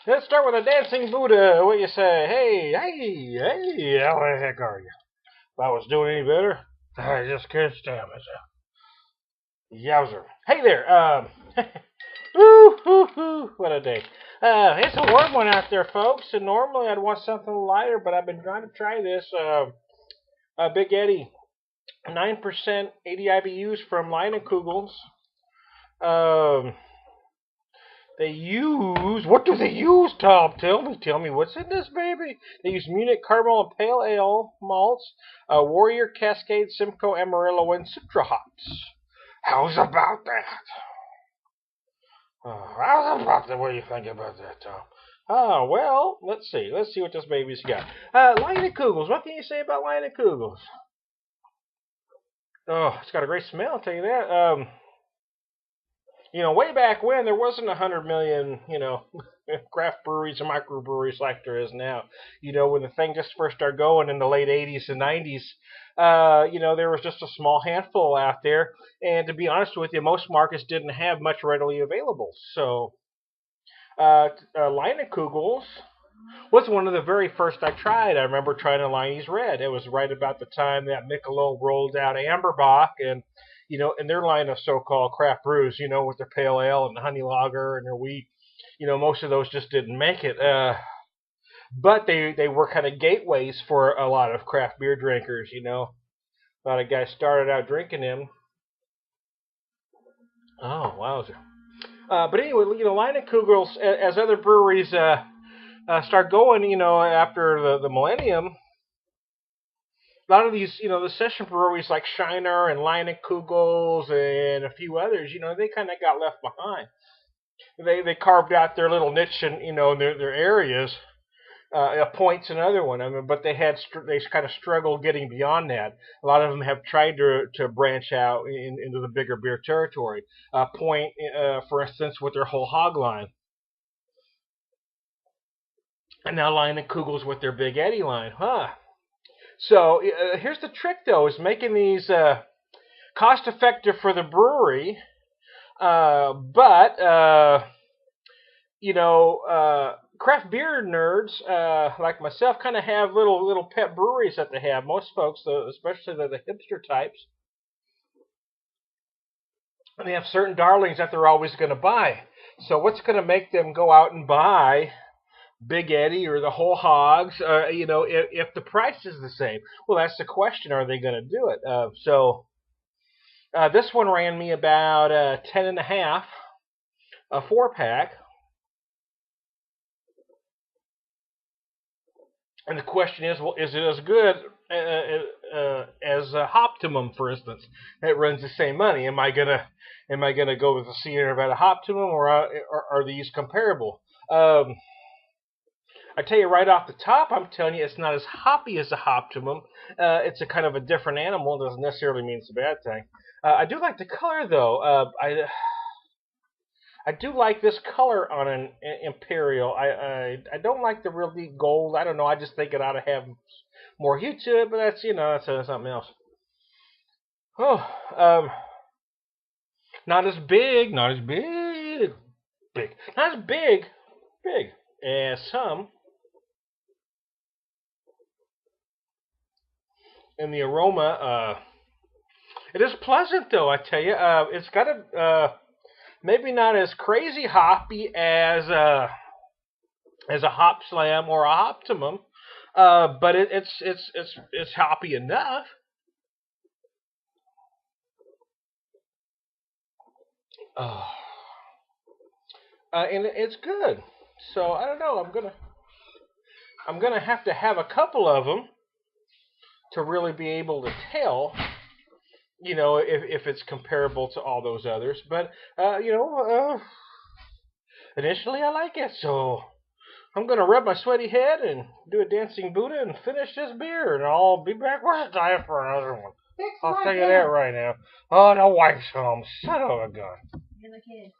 Let's start with a dancing Buddha. What do you say? Hey, how the heck are you? If I was doing any better, I just can't stand myself. Yowzer. Hey there. Woo, woo, woo. What a day. It's a warm one out there, folks. And normally I'd want something lighter, but I've been trying to try this. Big Eddy. 9% 80 IBUs from Leine. Um, what do they use, Tom? Tell me, what's in this baby? They use Munich Caramel and Pale Ale malts, Warrior, Cascade, Simcoe, Amarillo, and Citra hops. How's about that? What do you think about that, Tom? Oh, well, let's see. Let's see what this baby's got. Leine. What can you say about Leine? Oh, it's got a great smell, I'll tell you that. Way back when there wasn't 100 million, craft breweries and microbreweries like there is now. When the thing just first started going in the late 80s and 90s, there was just a small handful out there. And to be honest with you, most markets didn't have much readily available. So, Leine was one of the very first I tried. I remember trying a Leine's Red. It was right about the time that Michelob rolled out Amberbach and their line of so-called craft brews, with their pale ale and the honey lager and their wheat, most of those just didn't make it. But they were kind of gateways for a lot of craft beer drinkers, A lot of guys started out drinking them. Oh, wowzer. But anyway, Leine, as other breweries start going, after the millennium, a lot of these, the session breweries like Shiner and Leine and a few others, they kind of got left behind. They carved out their little niche and their areas. Point's another one. But they kind of struggled getting beyond that. A lot of them have tried to branch out into the bigger beer territory. Point, for instance, with their whole hog line. And now Leine with their Big Eddy line, huh? So here's the trick, though, is making these cost-effective for the brewery, but craft beer nerds like myself kind of have little pet breweries that they have. Most folks, especially the hipster types, they have certain darlings that they're always going to buy. So what's going to make them go out and buy Big Eddy or the whole hogs, if the price is the same? Well, that's the question. Are they going to do it? This one ran me about 10.5, a 4-pack. And the question is, well, is it as good as Hoptimum, for instance? It runs the same money. Am I gonna go with the Sierra Nevada Hoptimum, or are these comparable? I tell you right off the top, I'm telling you, it's not as hoppy as a Hoptimum. It's a kind of a different animal. It doesn't necessarily mean it's a bad thing. I do like the color, though. I do like this color on an Imperial. I don't like the real deep gold. I don't know. I just think it ought to have more hue to it, but that's something else. Oh, not as big as some. And the aroma, it is pleasant, though, I tell you. It's got a maybe not as crazy hoppy as a Hop Slam or a Hoptimum, but it's hoppy enough. And it's good. So I don't know. I'm gonna have to have a couple of them to really be able to tell, if it's comparable to all those others. But, initially I like it. So I'm going to rub my sweaty head and do a dancing Buddha and finish this beer. And I'll be back with time for another one. I'll tell you that right now. Oh, no, wife some son of a gun. You're the kid.